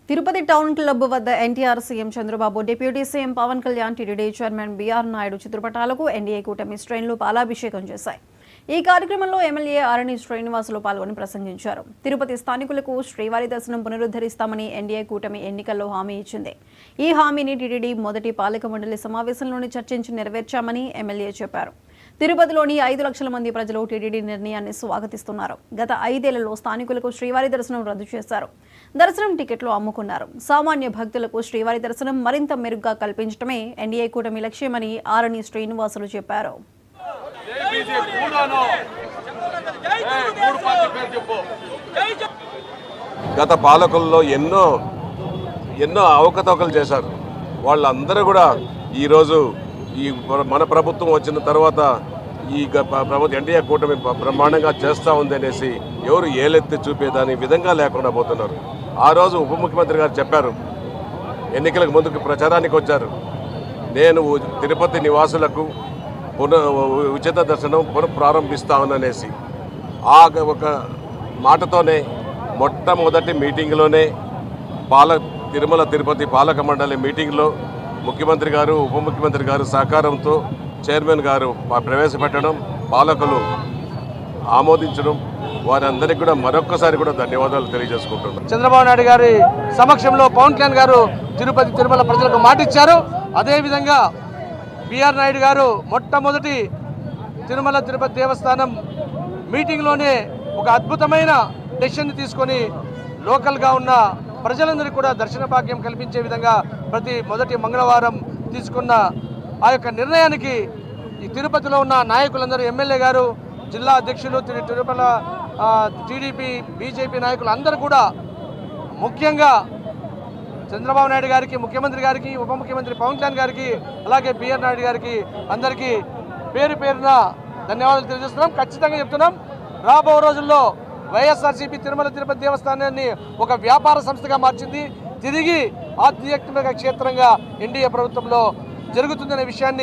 Tirupati town club వద్ద NTR CM Chandrababu, deputy CM Pawan Kalyan, TTD chairman BR Naidu చిత్రపటాలకు NDA కూటమి శ్రేణులు పాలాభిషేకం చేశాయి. ఈ కార్యక్రమంలో ఎమ్మెల్యే ఆరణి శ్రీనివాసులు పాల్గొని ప్రసంగించారు. తిరుపతి స్థానికులకు శ్రీవారి దర్శనం పునరుద్ధరిస్తామని ఎన్డీఏ కూటమి ఎన్నికల్లో హామీ ఇచ్చింది. ఈ హామీని టీటీడీ మొదటి పాలక మండలి సమావేశంలోనే చర్చించి నెరవేర్చామని ఎమ్మెల్యే చెప్పారు. తిరుపతిలోని 5 లక్షల మంది ప్రజలు టీటీడీ నిర్ణయాన్ని స్వాగతిస్తున్నారు. గత 5 ఏళ్లలో స్థానికులకు శ్రీవారి దర్శనం రద్దు చేశారు. దర్శనం టికెట్లు అమ్ముకున్నారు. సామాన్య భక్తులకు శ్రీవారి దర్శనం మరింత మెరుగ్గా కల్పించడమే ఎన్డీఏ కూటమి లక్ష్యమని ఆరణి శ్రీనివాసులు చెప్పారు. గత పాలకుల్లో ఎన్నో అవకతవకలు చేశారు. వాళ్ళందరూ కూడా ఈరోజు ఈ మన ప్రభుత్వం వచ్చిన తర్వాత ఈ ప్రభుత్వం ఎన్డీఏ కూటమి బ్రహ్మాండంగా చేస్తూ ఉంది అనేసి ఎవరు ఏలెత్తి చూపేదాని విధంగా లేకుండా పోతున్నారు. ఆ రోజు ఉప ముఖ్యమంత్రి గారు చెప్పారు, ఎన్నికలకు ముందుకు ప్రచారానికి వచ్చారు, నేను తిరుపతి నివాసులకు ఉచిత దర్శనం పునఃప్రారంభిస్తాననేసి ఆ ఒక మాటతోనే మొట్టమొదటి మీటింగ్లోనే తిరుమల తిరుపతి పాలక మండలి మీటింగ్లో ముఖ్యమంత్రి గారు ఉప ముఖ్యమంత్రి గారు సహకారంతో చైర్మన్ గారు ప్రవేశపెట్టడం, పాలకులు ఆమోదించడం, వారందరికీ కూడా మరొక్కసారి కూడా ధన్యవాదాలు తెలియజేసుకుంటున్నాం. చంద్రబాబు నాయుడు గారి సమక్షంలో పవన్ కళ్యాణ్ గారు తిరుపతి తిరుమల ప్రజలకు మాటిచ్చారు. అదేవిధంగా బీఆర్ నాయుడు గారు మొట్టమొదటి తిరుమల తిరుపతి దేవస్థానం మీటింగ్లోనే ఒక అద్భుతమైన డెసిషన్ తీసుకొని లోకల్గా ఉన్న ప్రజలందరికీ కూడా దర్శన భాగ్యం కల్పించే విధంగా ప్రతి మొదటి మంగళవారం తీసుకున్న ఆ యొక్క నిర్ణయానికి ఈ తిరుపతిలో ఉన్న నాయకులందరూ, ఎమ్మెల్యే గారు, జిల్లా అధ్యక్షులు, తిరుమల టీడీపీ బీజేపీ నాయకులు అందరూ కూడా, ముఖ్యంగా చంద్రబాబు నాయుడు గారికి, ముఖ్యమంత్రి గారికి, ఉప ముఖ్యమంత్రి పవన్ కళ్యాణ్ గారికి, అలాగే బీఆర్ నాయుడు గారికి అందరికీ పేరున ధన్యవాదాలు తెలియజేస్తున్నాం. ఖచ్చితంగా చెప్తున్నాం, రాబో రోజుల్లో వైఎస్ఆర్సీపీ తిరుమల తిరుపతి దేవస్థానాన్ని ఒక వ్యాపార సంస్థగా మార్చింది. తిరిగి ఆధ్యాత్మిక క్షేత్రంగా ఎన్డీఏ ప్రభుత్వంలో జరుగుతుందనే విషయాన్ని